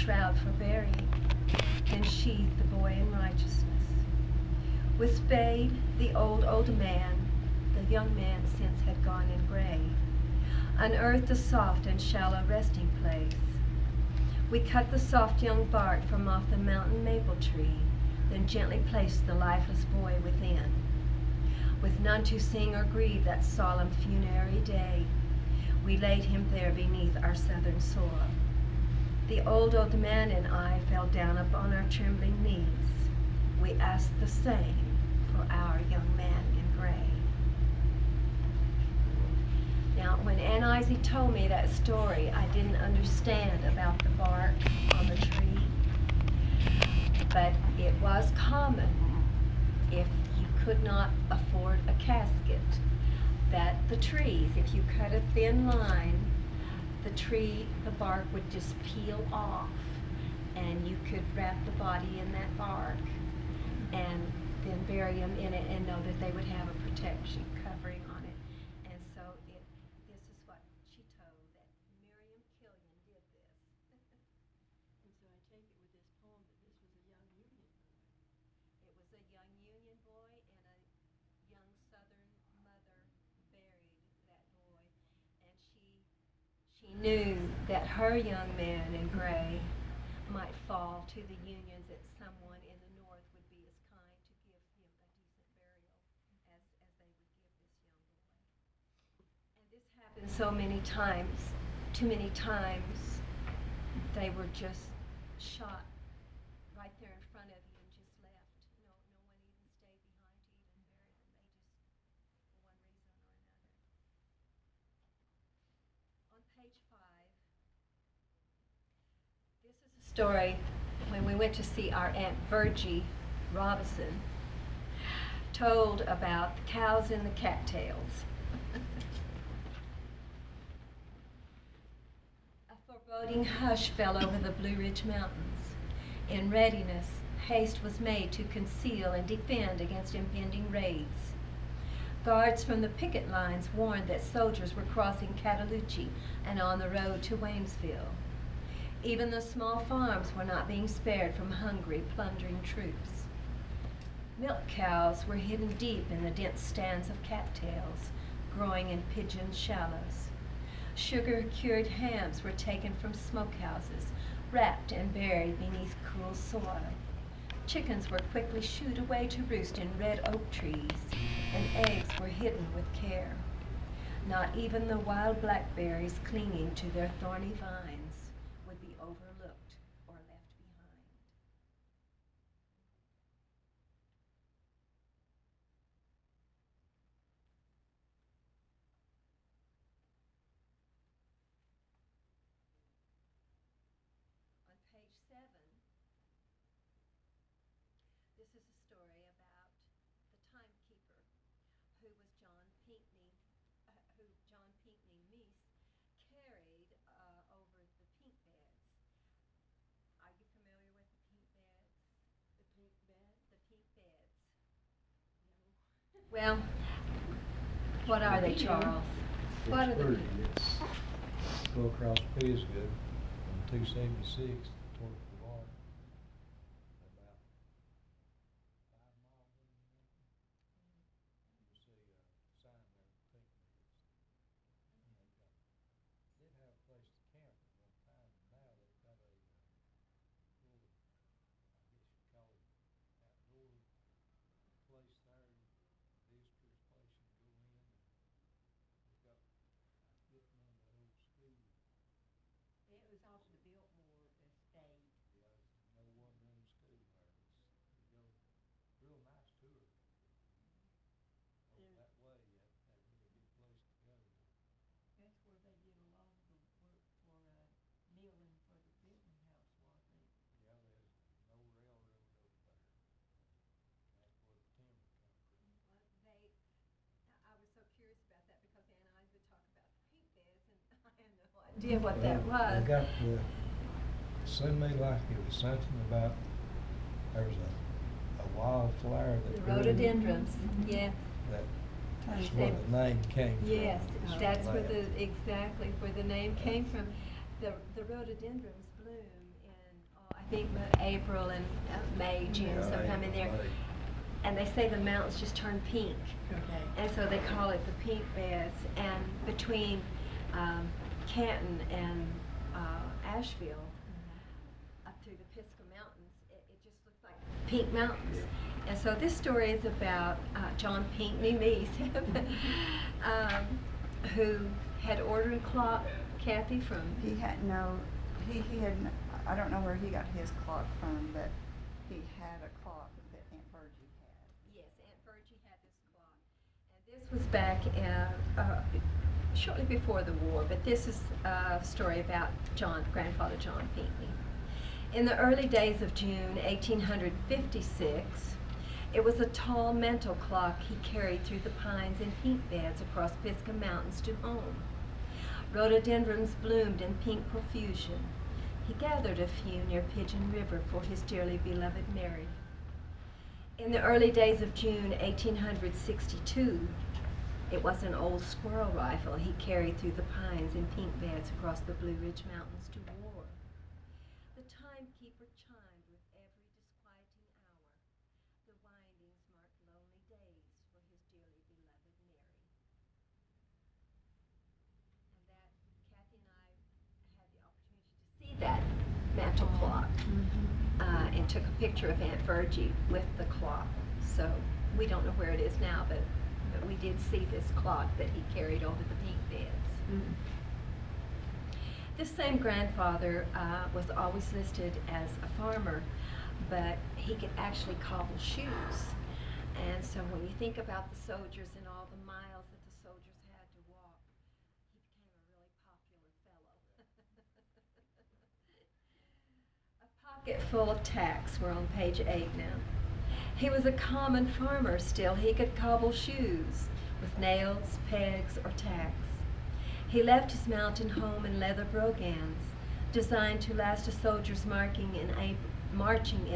shroud for burying, then sheathed the boy in righteousness. With spade, the old man, the young man since had gone in gray, unearthed a soft and shallow resting place. We cut the soft young bark from off the mountain maple tree, then gently placed the lifeless boy within. With none to sing or grieve that solemn funerary day, we laid him there beneath our southern soil. The old man and I fell down upon our trembling knees. We asked the same for our young man in gray. Now, when Aunt Izzy told me that story, I didn't understand about the bark on the tree, but it was common, if you could not afford a casket, that the trees, if you cut a thin line, the bark would just peel off, and you could wrap the body in that bark and then bury them in it and know that they would have a protection covering on it. And so this is what she told, that Miriam Killian did this. And so I take it with this poem that this was a young Union boy. It was a young Union boy, and a young Southern mother buried that boy, and she knew that her young man in gray might fall to the Unions, that someone in the North would be as kind to give him a decent burial as they would give this young boy. And this happened so many times, too many times, they were just shot right there in front of you and just left. No one even stayed behind to even bury them. They just, for one reason or another. On page 5, this is a story when we went to see our Aunt Virgie Robinson, told about the cows and the cattails. A foreboding hush fell over the Blue Ridge Mountains. In readiness, haste was made to conceal and defend against impending raids. Guards from the picket lines warned that soldiers were crossing Cataloochee and on the road to Waynesville. Even the small farms were not being spared from hungry, plundering troops. Milk cows were hidden deep in the dense stands of cattails, growing in pigeon shallows. Sugar-cured hams were taken from smokehouses, wrapped and buried beneath cool soil. Chickens were quickly shooed away to roost in red oak trees, and eggs were hidden with care. Not even the wild blackberries clinging to their thorny vines would be overlooked or left behind. On page 7, this is a story about the timekeeper who John Pinckney Meese carried over the pink beds. Are you familiar with the pink beds? The pink bed? The pink beds. No. Well, what are they, Charles? What are they? Go across Pisgah on 276 toward the water. About 5 miles in the mountain. You see a sign there, pink beds. And they did have a place to camp at one time, and now they've got a little, I guess you call it outdoor place there, visitor's place you can go in, and they've got, I forget the name of that old school. It was off the Biltmore estate. Yeah, there's no one-room school there. You go, real nice tour. Over that way, that really good place to go. That's where they did a lot of the work for milling for the Benton House, wasn't it? Yeah, there's no railroad over there. That's where the timber come from. Well, I was so curious about that because Aunt Izzy would talk about the pink beds, and I had no idea what that was. They got seemed to me like it was something about, there was a wildflower that The grew. rhododendrons, yes. That's where the name came from. Yes, was that's from that. exactly where the name came from. The rhododendrons bloom in think April and May, June, Yeah, sometime in there. April, May. And they say the mountains just turn pink. Okay. And so they call it the pink beds. And between Canton and Asheville, up through the Pisgah Mountains, it just looks like pink mountains. And so this story is about John Pinckney Meese, who had ordered a clock, Kathy, from... He had I don't know where he got his clock from, but he had a clock that Aunt Virgie had. Yes, Aunt Virgie had this clock. And this was back shortly before the war, but this is a story about grandfather John Pinckney. In the early days of June 1856, it was a tall mantel clock he carried through the pines and pink beds across Pisgah Mountains to home. Rhododendrons bloomed in pink profusion. He gathered a few near Pigeon River for his dearly beloved Mary. In the early days of June 1862, it was an old squirrel rifle he carried through the pines and pink beds across the Blue Ridge Mountains to war. The timekeeper chimed with every disquieting hour. The windings marked lonely days for his dearly beloved Mary. And that, Kathy and I had the opportunity to see that mantel clock and took a picture of Aunt Virgie with the clock. So we don't know where it is now, but we did see this clock that he carried over the pink beds. This same grandfather was always listed as a farmer, but he could actually cobble shoes. And so when you think about the soldiers and all the miles that the soldiers had to walk, he became a really popular fellow. A pocket full of tacks. We're on page 8 now. He was a common farmer still. He could cobble shoes with nails, pegs, or tacks. He left his mountain home in leather brogans, designed to last a soldier's marching in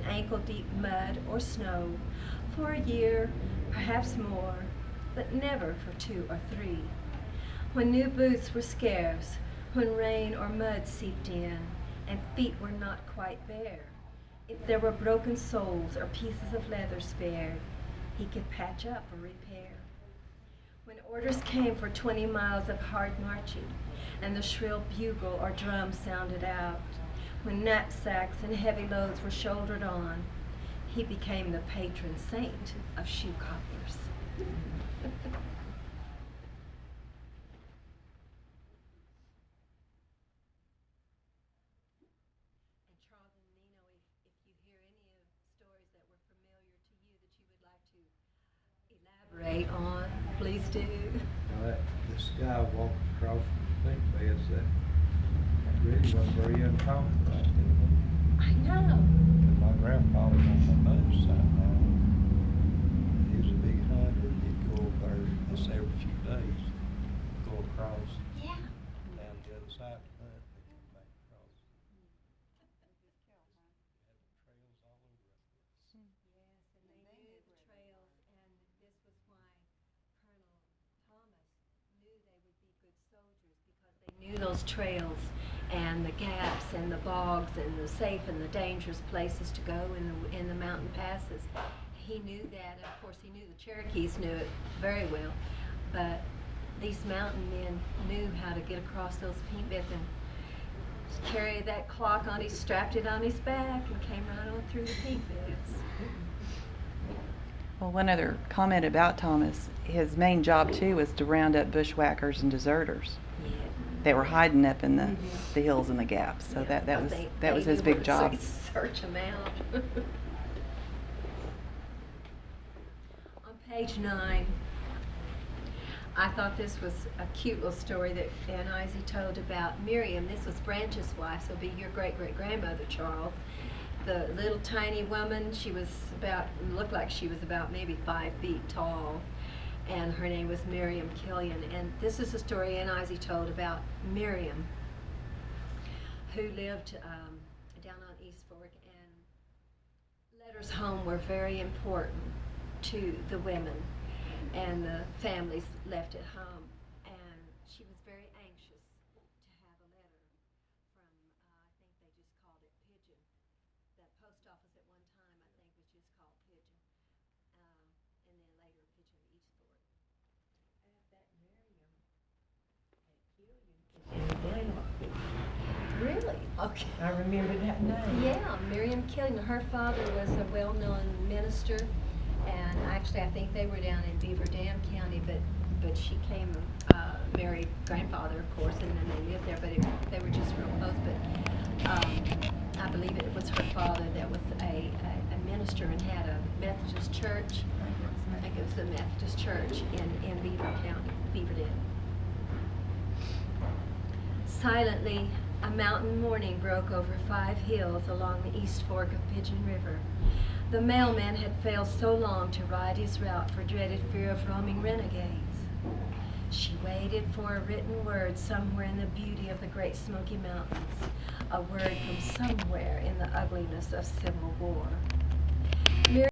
ankle-deep mud or snow for a year, perhaps more, but never for 2 or 3. When new boots were scarce, when rain or mud seeped in, and feet were not quite bare, if there were broken soles or pieces of leather spared, he could patch up or repair. When orders came for 20 miles of hard marching, and the shrill bugle or drum sounded out, when knapsacks and heavy loads were shouldered on, he became the patron saint of shoe cobblers. Elaborate on, please do. Now this guy walked across the pink beds, that really wasn't very uncommon back then. I know. And my grandpa was on my mother's side now. He was a big hunter, and he'd go over there just every few days, go across Yeah. down the other side to hunt, and then come back across. Trails all over it. Yes, and they knew the trails, and this was why Colonel Thomas knew they would be good soldiers, because they knew those trails and the gaps and the bogs and the safe and the dangerous places to go in the mountain passes. He knew that, and of course he knew the Cherokees knew it very well, but these mountain men knew how to get across those pink beds and carry that clock on. He strapped it on his back and came right on through the pink beds. Well, one other comment about Thomas, his main job too was to round up bushwhackers and deserters. Yeah. They were hiding up in the hills and the gaps, so Yeah, that was they his knew big where job. to search them out. On page 9, I thought this was a cute little story that Aunt Izzy told about Miriam. This was Branch's wife, so it'll be your great-great-grandmother, Charles. The little tiny woman, looked like she was about maybe 5 feet tall, and her name was Miriam Killian. And this is a story Aunt Izzy told about Miriam, who lived down on East Fork, and letters home were very important to the women and the families left at home, and she was very anxious to have a letter from, I think they just called it pigeon, Okay. I remember that name. Yeah, Miriam Killian. Her father was a well-known minister, and actually I think they were down in Beaver Dam County, but she came, married grandfather, of course, and then they lived there, but they were just real close. But I believe it was her father that was a minister and had a Methodist church. I think it was the Methodist church in Beaver County, Beaver Dam. Silently, a mountain morning broke over 5 hills along the east fork of Pigeon River. The mailman had failed so long to ride his route for dreaded fear of roaming renegades. She waited for a written word somewhere in the beauty of the Great Smoky Mountains, a word from somewhere in the ugliness of civil war.